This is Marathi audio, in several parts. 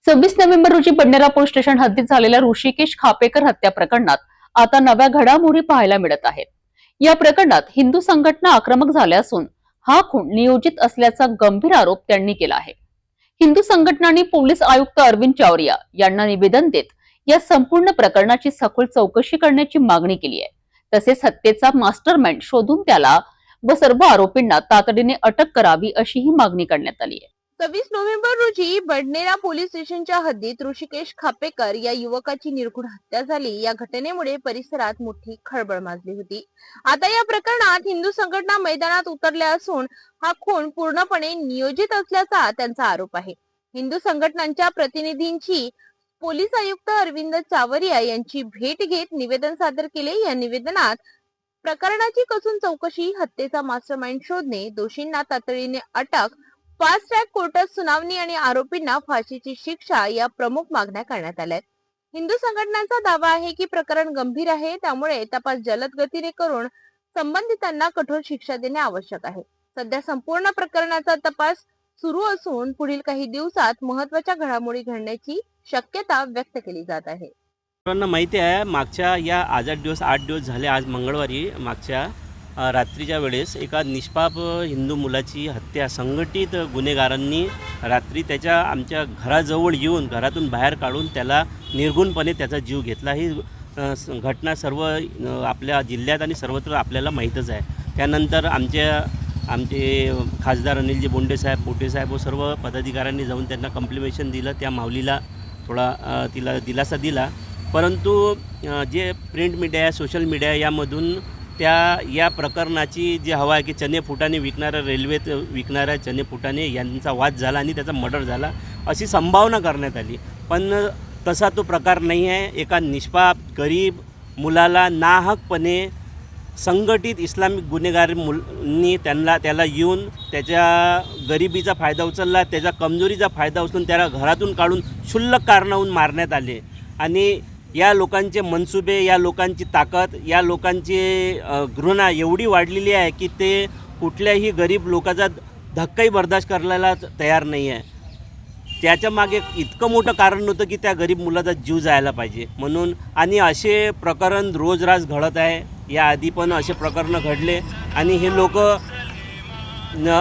26 नोव्हेंबर रोजी बडनेरा पोलीस स्टेशन हद्दीत झालेल्या ऋषिकेश खापेकर हत्या प्रकरणात आता नव्या घडामोडी पाहायला मिळत आहेत। या प्रकरणात हिंदू संघटना आक्रमक झाल्या असून हा खून नियोजित असल्याचा गंभीर आरोप त्यांनी केला आहे। हिंदू संघटनांनी पोलीस आयुक्त अरविंद चावरिया यांना निवेदन देत या संपूर्ण प्रकरणाची सखोल चौकशी करण्याची मागणी केली आहे। तसेच हत्येचा मास्टरमाइंड शोधून त्याला व सर्व आरोपींना तातडीने अटक करावी अशीही मागणी करण्यात आली आहे। 26 नोव्हेंबर रोजी बडनेरा पोलीस स्टेशनच्या हद्दीत ऋषिकेश खापेकर या युवकाची निर्घृण हत्या झाली। या घटनेमुळे परिसरात मोठी खळबळ माजली होती। आता या प्रकरणात हिंदू संघटना मैदानात उतरल्या असून हा खून पूर्णपणे नियोजित असल्याचा त्यांचा आरोप आहे। हिंदू संघटनांच्या प्रतिनिधींची पोलीस आयुक्त अरविंद चावरिया यांची भेट घेत निवेदन सादर केले। या निवेदनात प्रकरणाची कसून चौकशी, हत्येचा मास्टरमाइंड शोधणे, दोषींना तातडीने अटक, फास्ट ट्रॅक कोर्टात सुनावणी आणि आरोपींना फाशीची शिक्षा या प्रमुख मागण्या करण्यात आल्या। हिंदू संघटनांचा दावा आहे की प्रकरण गंभीर आहे, त्यामुळे तपास जलद गतीने करून संबंधितांना कठोर शिक्षा देणे आवश्यक आहे। सध्या संपूर्ण प्रकरणाचा तपास सुरू असून पुढील काही दिवसात महत्त्वाच्या घडामोडी घडण्याची शक्यता व्यक्त केली जात आहे। सर्वांना माहिती आहे, मागच्या या आज 8 दिवस झाले। आज मंगळवारी मागच्या रात्रीच्या वेळेस एका निष्पाप हिंदू मुलाची हत्या संघटित गुन्हेगारांनी रात्री त्याच्या आमच्या घराजवळ येऊन घरातून बाहेर काढून त्याला निर्गुणपणे त्याचा जीव घेतला। ही घटना सर्व आपल्या जिल्ह्यात आणि सर्वत्र आपल्याला माहीतच आहे। त्यानंतर आमचे खासदार अनिलजी बोंडे साहेब, पोटे साहेब व सर्व पदाधिकाऱ्यांनी जाऊन त्यांना कॉम्प्लिमेंटेशन दिलं। त्या माऊलीला थोडा तिला दिलासा दिला, परंतु जे प्रिंट मीडिया, सोशल मीडिया यामधून या प्रकरणाची जी हवा आहे की चणे फुटाणे विकणाऱ्या, रेल्वेत विकणाऱ्या चणे फुटाणे यांचा वाद झाला आणि त्याचा मर्डर झाला अशी संभावना करण्यात आली। पण तसा तो प्रकार नाही आहे। एका निष्पाप गरीब मुलाला नाहकपणे संघटित इस्लामिक गुन्हेगारांनी त्याला येऊन त्याच्या गरिबीचा फायदा उचलला, त्याच्या कमजोरीचा फायदा उचलून त्याला घरातून काढून क्षुल्लक कारणावरून मारण्यात आले। आणि या लोकांचे मनसुबे, या लोकांची ताकद, या लोकांची घृणा एवढी वाढलेली आहे की ते कुठल्याही गरीब लोकांचा धक्काही बर्दाश्त करायला तयार नाही आहे। त्याच्या मागे इतकं मोठं कारण नव्हतं की त्या गरीब मुलाचा जीव जायला पाहिजे म्हणून। आणि असे प्रकरण रोजराज घडत आहे। याआधी पण असे प्रकरणं घडले आणि हे लोक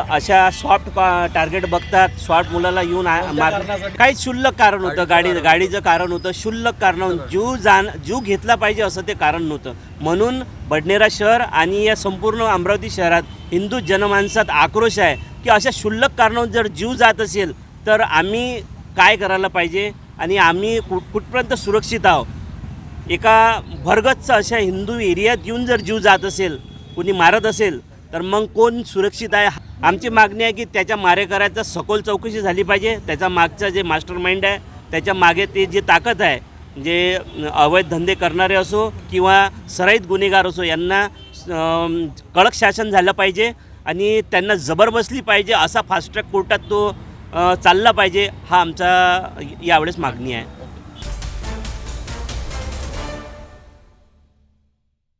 अशा सॉफ्ट टार्गेट बघतात, सॉफ्ट मुलाला येऊन काही क्षुल्लक कारण होतं, गाडीचं कारण होतं, क्षुल्लक कारणावरून जीव घेतला पाहिजे असं ते कारण नव्हतं। म्हणून बडनेरा शहर आणि या संपूर्ण अमरावती शहरात हिंदू जनमानसात आक्रोश आहे की अशा क्षुल्लक कारणावरून जर जीव जात असेल तर आम्ही काय करायला पाहिजे आणि आम्ही कुठपर्यंत सुरक्षित आहोत। एका भरगच्च अशा हिंदू एरियात येऊन जर जीव जात असेल, कुणी मारत असेल तर मग कोण सुरक्षित आहे। आमची मागणी आहे की त्याच्या मारेकऱ्याचा सखोल चौकशी झाली पाहिजे। त्याचा मागचा जे मास्टरमाइंड आहे, त्याच्या मागे ते जे ताकद आहे, जे अवैध धंदे करणारे असो किंवा सराईत गुन्हेगार असो, यांना कडक शासन झालं पाहिजे आणि त्यांना जबर बसली पाहिजे। असा फास्ट ट्रॅक कोर्टात तो चालला पाहिजे, हा आमचा यावेळेस मागणी आहे।